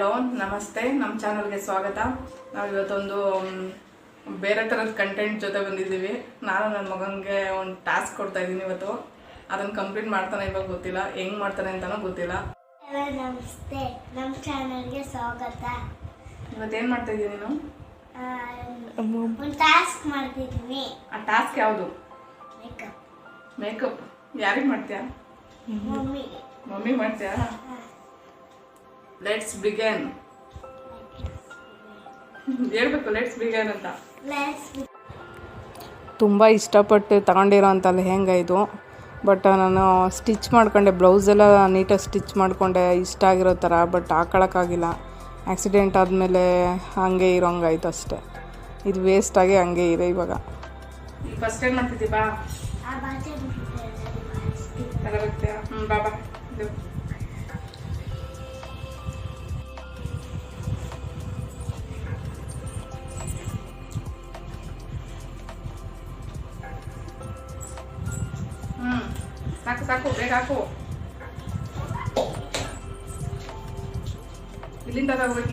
Hello ನಮಸ್ತೆ, ನಮ್ಮ ಚಾನಲ್ಗೆ ಸ್ವಾಗತ. ನಾವು ಇವತ್ತೊಂದು ಬೇರೆ ಥರದ ಕಂಟೆಂಟ್ ಜೊತೆ ಬಂದಿದ್ದೀವಿ. ನಾನು ನನ್ನ ಮಗನಿಗೆ ಒಂದು ಟಾಸ್ಕ್ ಕೊಡ್ತಾ ಇದ್ದೀನಿ ಇವತ್ತು. ಅದನ್ನು ಕಂಪ್ಲೀಟ್ ಮಾಡ್ತಾನೆ ಇವಾಗ ಗೊತ್ತಿಲ್ಲ, ಹೆಂಗೆ ಮಾಡ್ತಾನೆ ಅಂತಲೂ ಗೊತ್ತಿಲ್ಲ. ನಮಸ್ತೆ, ನಮ್ಮ ಚಾನಲ್ಗೆ ಸ್ವಾಗತ. ಇವತ್ತೇನು ಮಾಡ್ತಾ ಇದ್ದೀನಿ ನೀನು? ಒಂದು ಟಾಸ್ಕ್ ಮಾಡ್ತಿದ್ದೀನಿ. ಆ ಟಾಸ್ಕ್ ಯಾವುದು? ಮೇಕಪ್. ಮೇಕಪ್ ಯಾರಿಗೆ ಮಾಡ್ತೀಯಾ? ಮಮ್ಮಿ ಮಾಡ್ತೀಯಾ? Let's begin. ಹೇಳ್ಬೇಕು ಲೆಟ್ಸ್ ಬಿಗನ್ ಅಂತ. ತುಂಬ ಇಷ್ಟಪಟ್ಟು ತಗೊಂಡಿರೋಂಥ ಲೆಹೆಂಗಾ ಇದು. ಬಟ್ ನಾನು ಸ್ಟಿಚ್ ಮಾಡ್ಕೊಂಡೆ, ಬ್ಲೌಸೆಲ್ಲ ನೀಟಾಗಿ ಸ್ಟಿಚ್ ಮಾಡಿಕೊಂಡೆ ಇಷ್ಟ ಆಗಿರೋ ಥರ. ಬಟ್ ಹಾಕೊಳಕ್ಕಾಗಿಲ್ಲ, ಆಕ್ಸಿಡೆಂಟ್ ಆದಮೇಲೆ ಹಾಗೆ ಇರೋಂಗಾಯ್ತು ಅಷ್ಟೇ. ಇದು ವೇಸ್ಟಾಗಿ ಹಂಗೆ ಇದೆ ಇವಾಗ. ಫಸ್ಟ್ ಏನು ಮಾಡ್ತಿದ್ದಿ? ಬಾ ಎಲ್ಲ ಬರ್ತೀಯಾ? ಬಾಬಾ ಇದು ಸಾಕು ಸಾಕು, ಬೇಗ ಹಾಕು. ಇಲ್ಲಿಂದ ತಗೋಬೇಕು.